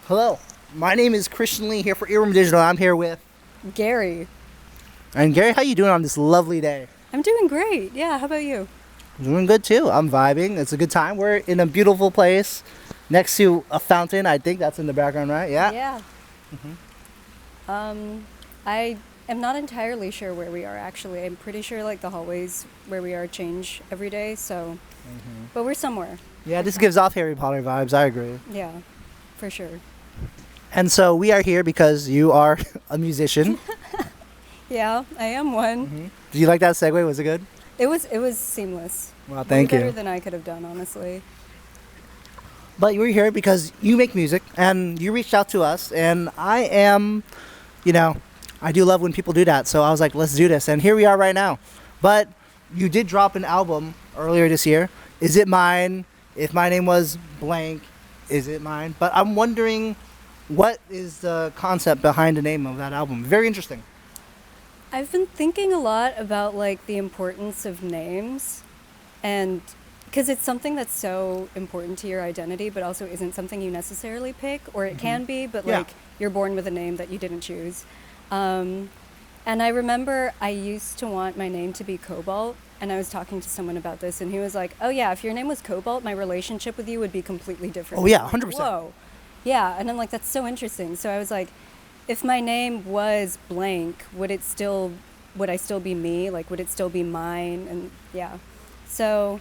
Hello, my name is Christian Lee here for Earworm Digital. I'm here with Gary. and Gary. How you doing on this lovely day? I'm doing great. Yeah, how about you? Doing good too. I'm vibing. It's a good time. We're in a beautiful place next to a fountain. I think that's in the background, right? Yeah. Yeah. I am not entirely sure where we are actually. I'm pretty sure like the hallways where we are change every day, so but we're somewhere. Yeah, this gives off Harry Potter vibes. I agree. Yeah, for sure. And so we are here because you are a musician. Yeah, I am one. Did you like that segue? Was it good? It was seamless. Well, thank Way better you. than I could have done, honestly. But you were here because you make music and you reached out to us, and I am, I do love when people do that. So I was like, let's do this, and here we are right now. But you did drop an album earlier this year. Is it mine? If my name was blank, is it mine? But I'm wondering, what is the concept behind the name of that album? Very interesting. I've been thinking a lot about like the importance of names, and because it's something that's so important to your identity but also isn't something you necessarily pick, or it can be, but Yeah. like you're born with a name that you didn't choose. And I remember I used to want my name to be Cobalt, and I was talking to someone about this, and he was like, oh yeah, if your name was Cobalt, my relationship with you would be completely different. Oh, yeah, I'm like, 100%. Whoa. Yeah, and I'm like, that's so interesting. So I was like, if my name was blank, would I still be me? Like, would it still be mine? And yeah. So,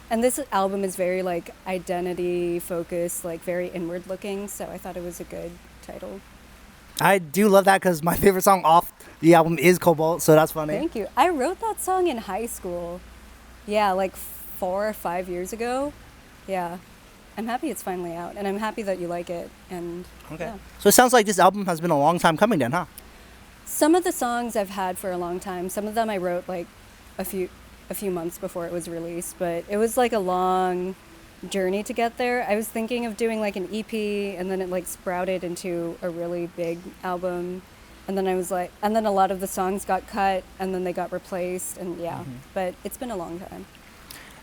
and this album is very like identity focused, like very inward looking. So I thought it was a good title. I do love that because my favorite song off the album is Cobalt, so that's funny. Thank you. I wrote that song in high school. Yeah, like 4 or 5 years ago. Yeah. I'm happy it's finally out, and I'm happy that you like it. And Okay. yeah. So it sounds like this album has been a long time coming then, huh? Some of the songs I've had for a long time. Some of them I wrote like a few months before it was released, but it was like a long journey to get there. I was thinking of doing like an EP, and then it like sprouted into a really big album. And then and then a lot of the songs got cut, and then they got replaced, and yeah. But it's been a long time.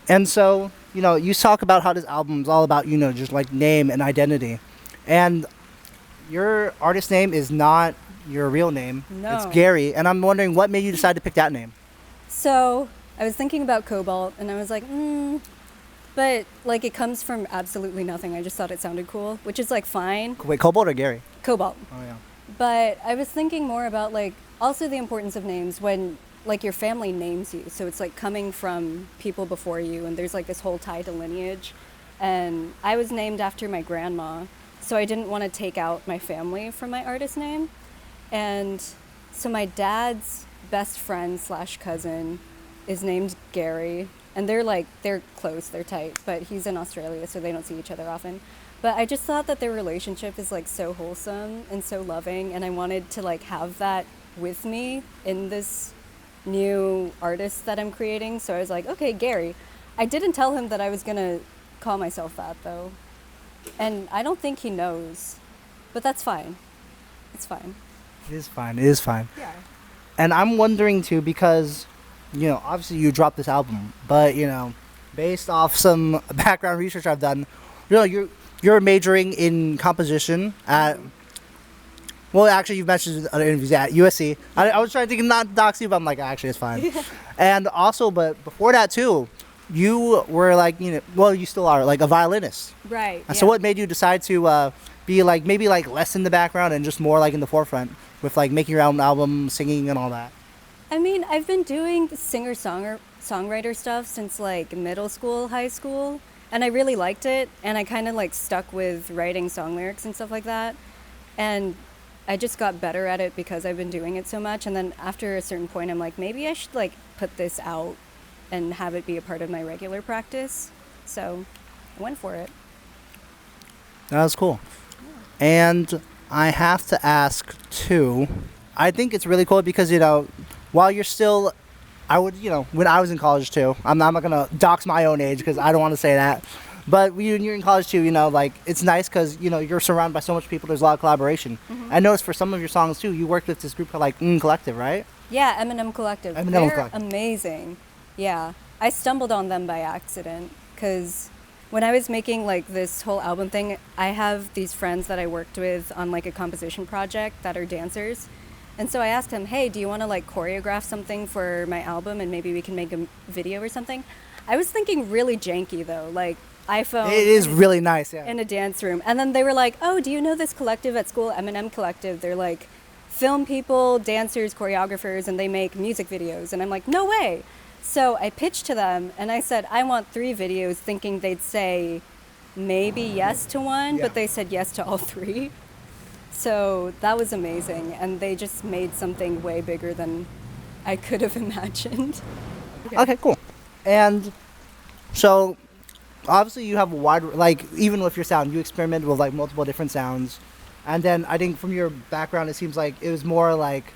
And so, you talk about how this album is all about, just like name and identity. And your artist name is not your real name. No. It's Gary. And I'm wondering what made you decide to pick that name? So I was thinking about Cobalt, and I was like, but like it comes from absolutely nothing. I just thought it sounded cool, which is like fine. Wait, Cobalt or Gary? Cobalt. Oh, yeah. But I was thinking more about like also the importance of names when like your family names you. So it's like coming from people before you, and there's like this whole tie to lineage. And I was named after my grandma, so I didn't want to take out my family from my artist name. And so my dad's best friend / cousin is named Gary, and they're close, they're tight, but he's in Australia, so they don't see each other often. But I just thought that their relationship is like so wholesome and so loving, and I wanted to like have that with me in this new artist that I'm creating. So I was like, okay, Gary. I didn't tell him that I was gonna call myself that though, and I don't think he knows, but that's fine. It's fine. It is fine. It is fine. Yeah. And I'm wondering too because, obviously you dropped this album, but, based off some background research I've done, you're majoring in composition at, well, actually you've mentioned in other interviews at USC. I was trying to not dox you, but I'm like, actually it's fine. And also, but before that too, you were like, well, you still are like a violinist. Right. And so what made you decide to be like maybe like less in the background and just more like in the forefront with like making your own album, singing and all that? I mean, I've been doing songwriter stuff since like middle school, high school, and I really liked it, and I kind of like stuck with writing song lyrics and stuff like that. And I just got better at it because I've been doing it so much, and then after a certain point I'm like, maybe I should like put this out and have it be a part of my regular practice. So I went for it. That was cool. And I have to ask too, I think it's really cool because, while you're still, I would, when I was in college too, I'm not going to dox my own age because I don't want to say that. But when you're in college too, like it's nice because, you're surrounded by so much people. There's a lot of collaboration. I noticed for some of your songs too, you worked with this group called like Collective, right? Yeah, Eminem Collective. They're amazing. Yeah. I stumbled on them by accident because when I was making like this whole album thing, I have these friends that I worked with on like a composition project that are dancers. And so I asked him, hey, do you want to like choreograph something for my album and maybe we can make a video or something? I was thinking really janky though, like iPhone. It is really nice, yeah. In a dance room. And then they were like, oh, do you know this collective at school, M&M Collective? They're like film people, dancers, choreographers, and they make music videos. And I'm like, no way. So I pitched to them and I said, I want 3 videos, thinking they'd say maybe yes to one, but they said yes to all 3. So that was amazing. And they just made something way bigger than I could have imagined. Okay, cool. And so obviously you have a wide, like even with your sound, you experimented with like multiple different sounds. And then I think from your background, it seems like it was more like,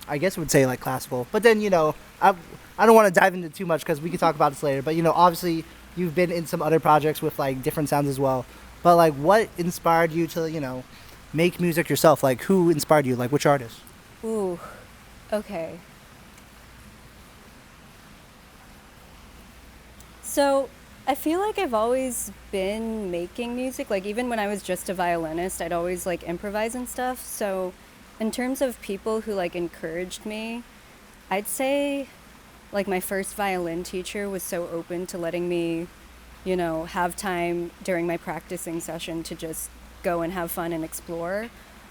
I guess I would say like classical. But then, I don't want to dive into too much because we can talk about this later. But, obviously you've been in some other projects with like different sounds as well. But like what inspired you to, make music yourself? Like who inspired you? Like which artist? Ooh, okay. So I feel like I've always been making music. Like even when I was just a violinist, I'd always like improvise and stuff. So in terms of people who like encouraged me, I'd say like my first violin teacher was so open to letting me, have time during my practicing session to just go and have fun and explore.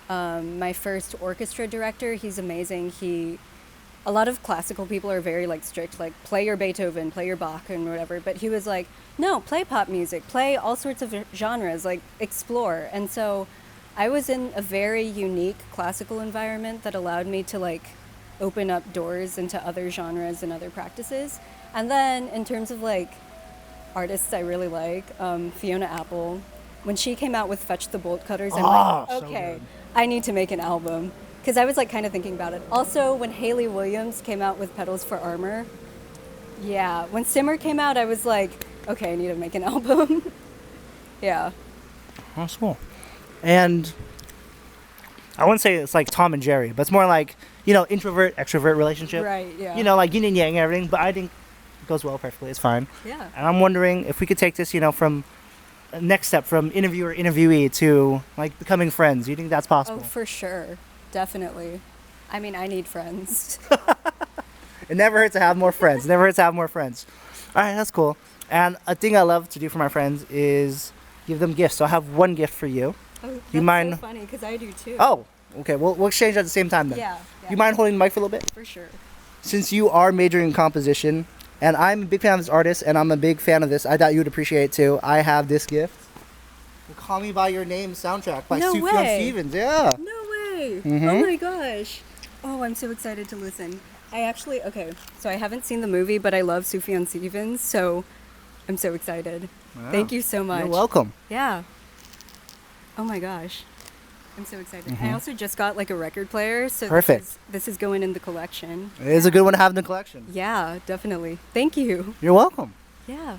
My first orchestra director, he's amazing. A lot of classical people are very like strict, like play your Beethoven, play your Bach and whatever. But he was like, no, play pop music, play all sorts of genres, like explore. And so I was in a very unique classical environment that allowed me to like open up doors into other genres and other practices. And then in terms of like artists I really like, Fiona Apple, when she came out with Fetch the Bolt Cutters, I'm like, okay, so I need to make an album. Because I was like kind of thinking about it. Also, when Hayley Williams came out with Petals for Armor, yeah, when Simmer came out, I was like, okay, I need to make an album. Yeah. That's cool. And I wouldn't say it's like Tom and Jerry, but it's more like, introvert, extrovert relationship. Right, yeah. Like yin and yang and everything, but I think it goes well perfectly. It's fine. Yeah. And I'm wondering if we could take this, from next step from interviewer, interviewee to like becoming friends. Do you think that's possible? Oh, for sure. Definitely. I mean, I need friends. It never hurts to have more friends. All right, that's cool. And a thing I love to do for my friends is give them gifts. So I have one gift for you. Oh, that's you mind? So funny because I do too. Oh, okay. We'll exchange at the same time then. Yeah. You mind holding the mic for a little bit? For sure. Since you are majoring in composition, and I'm a big fan of this artist, and I'm a big fan of this, I thought you would appreciate it too. I have this gift. The Call Me By Your Name soundtrack by No Sufjan way. Stevens. Yeah. No way. Mhm. Oh my gosh. Oh, I'm so excited to listen. So I haven't seen the movie, but I love Sufjan Stevens, so I'm so excited. Wow. Thank you so much. You're welcome. Yeah. Oh my gosh. I'm so excited. I also just got like a record player, so Perfect. This is going in the collection. It is a good one to have in the collection. Yeah, definitely. Thank you. You're welcome. Yeah.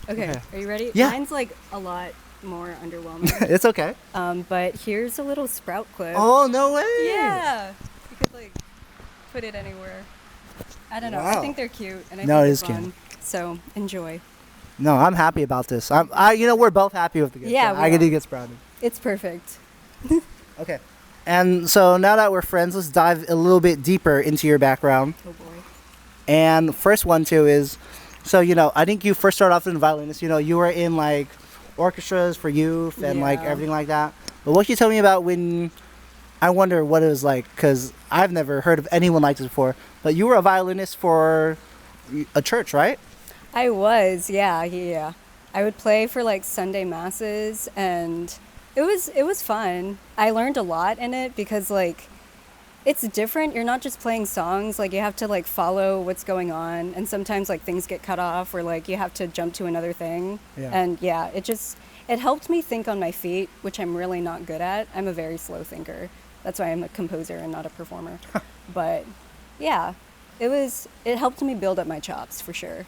Okay. Are you ready? Yeah. Mine's like a lot more underwhelming. It's okay. But here's a little Sprout clip. Oh, no way. Yeah. You could like put it anywhere. I don't know. Wow. I think they're cute, and I No, think it they're is cute. fun. So enjoy. No, I'm happy about this. We're both happy with the gift. Yeah, so we I get are. to get sprouted. It's perfect. Okay. And so now that we're friends, let's dive a little bit deeper into your background. Oh boy. And first one too is, so I think you first started off as a violinist. You were in like orchestras for youth and like Yeah. everything like that. But what can you tell me about when? I wonder what it was like because I've never heard of anyone like this before. But you were a violinist for a church, right? I was, yeah. I would play for like Sunday masses, and it was fun. I learned a lot in it because like it's different. You're not just playing songs, like you have to like follow what's going on, and sometimes like things get cut off or like you have to jump to another thing. Yeah. And yeah, it helped me think on my feet, which I'm really not good at. I'm a very slow thinker. That's why I'm a composer and not a performer. But yeah, it helped me build up my chops for sure.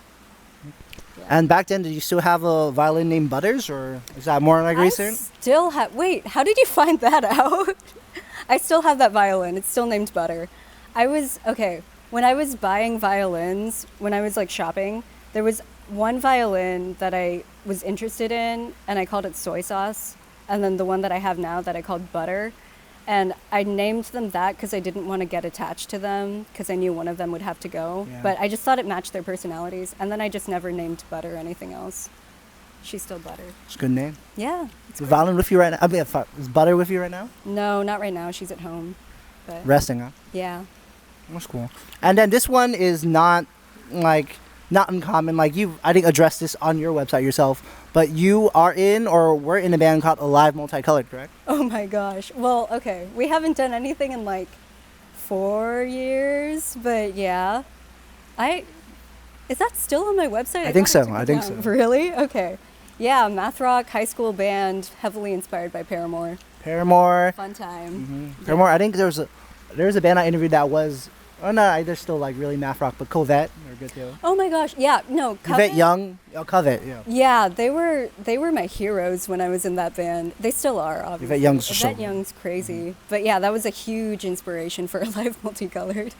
Yeah. And back then, did you still have a violin named Butters, or is that more like recent? Still have. Wait, how did you find that out? I still have that violin. It's still named Butter. When I was buying violins, when I was like shopping, there was one violin that I was interested in, and I called it soy sauce. And then the one that I have now that I called butter. And I named them that because I didn't want to get attached to them because I knew one of them would have to go. Yeah. But I just thought it matched their personalities. And then I just never named Butter anything else. She's still Butter. It's a good name. Yeah. Is Violin with you right now? I mean, is Butter with you right now? No, not right now. She's at home. But Resting, huh? yeah. That's cool. And then this one is not uncommon. Like I didn't address this on your website yourself, but you are in or were in a band called Alive Multicolored, correct? Oh my gosh. Well, okay. We haven't done anything in like 4 years, but yeah. Is that still on my website? I think thought so. took I it think down. so. Really? Okay. Yeah, math rock high school band, heavily inspired by Paramore. Paramore. Fun time. Mm-hmm. Paramore. I think there was a band I interviewed that was. Oh no, they're still like really math rock, but Covette, they're good too. Oh my gosh. Yeah, no, Covette Young. Oh, Covette, yeah. Yeah, they were my heroes when I was in that band. They still are, obviously. Yvette Young's Yvette Young's crazy. But yeah, that was a huge inspiration for Alive Multicolored.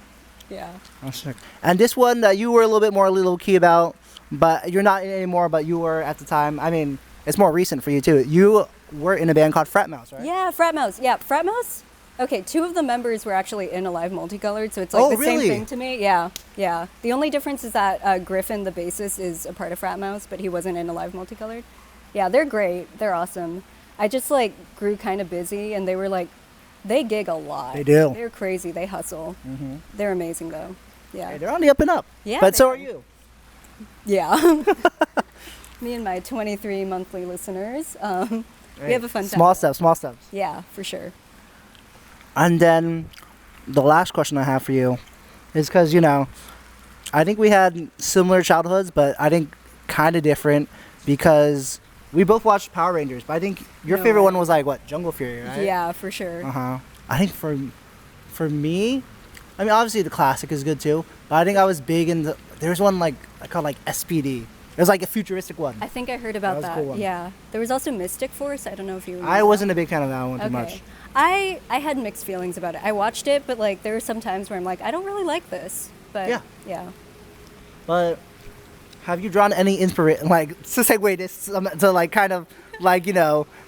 Yeah. Oh, sick. And this one that you were a little bit more low key about, but you're not in anymore, but you were at the time. I mean, it's more recent for you too. You were in a band called Frat Mouse, right? Yeah, Frat Mouse. Yeah, Frat Mouse. Okay, 2 of the members were actually in Alive Multicolored, so it's like really? same thing to me. Yeah, yeah. The only difference is that Griffin, the bassist, is a part of Frat Mouse, but he wasn't in Alive Multicolored. Yeah, they're great. They're awesome. I just like grew kind of busy, and they were like, they gig a lot. They do. They're crazy. They hustle. Mm-hmm. They're amazing though. Yeah. Hey, they're on the up and up. Yeah, But they so are. are you. Yeah. Me and my 23 monthly listeners. We have a fun time. Small steps, small steps. Yeah, for sure. And then the last question I have for you is because, I think we had similar childhoods, but I think kind of different because we both watched Power Rangers, but I think your No favorite way. one was like, what, Jungle Fury, right? Yeah, for sure. Uh-huh. I think for me, I mean, obviously the classic is good too, but I think I was big in there's one I called SPD. It was like a futuristic one. I think I heard about That was a that. cool one. Yeah. There was also Mystic Force. I don't know if you remember I that. wasn't a big fan of that one too Okay. much. I had mixed feelings about it. I watched it, but like there were some times where I'm like, I don't really like this. But yeah. But have you drawn any inspiration, to segue this to like kind of like,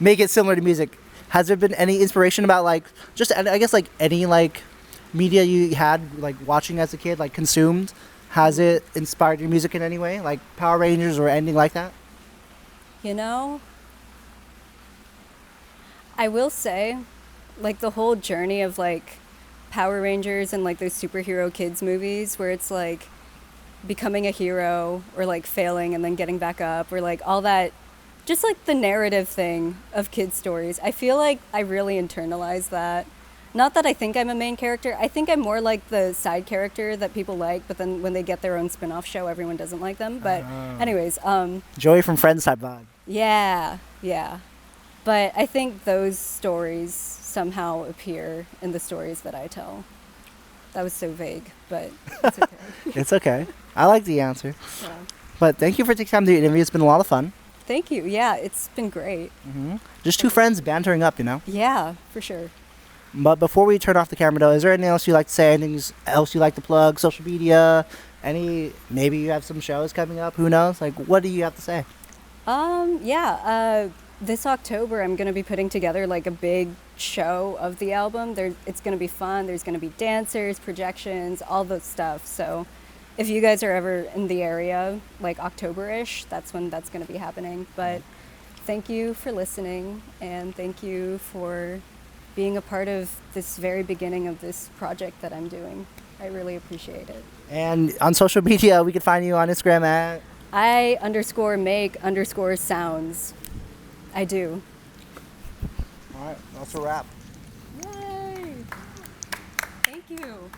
make it similar to music? Has there been any inspiration about just, I guess any media you had watching as a kid, consumed? Has it inspired your music in any way? Like Power Rangers or anything like that? I will say, the whole journey of Power Rangers and those superhero kids movies where it's becoming a hero or failing and then getting back up or all that, just the narrative thing of kids stories. I feel like I really internalized that. Not that I think I'm a main character. I think I'm more like the side character that people like, but then when they get their own spin-off show, everyone doesn't like them. But anyways, Joey from Friends type vibe. yeah. But I think those stories somehow appear in the stories that I tell. That was so vague, but it's okay. It's okay. I like the answer. Yeah. But thank you for taking time to do the interview. It's been a lot of fun. Thank you. Yeah, it's been great. Just two friends bantering up, Yeah, for sure. But before we turn off the camera, though, is there anything else you'd like to say? Anything else you'd like to plug? Social media? Maybe you have some shows coming up? Who knows? What do you have to say? This October I'm going to be putting together a big show of the album. It's going to be fun. There's going to be dancers, projections, all those stuff. So if you guys are ever in the area, October-ish, that's when that's going to be happening. But thank you for listening, and thank you for being a part of this very beginning of this project that I'm doing. I really appreciate it. And on social media, we can find you on Instagram at I_make_sounds. I do. All right, that's a wrap. Yay! Thank you.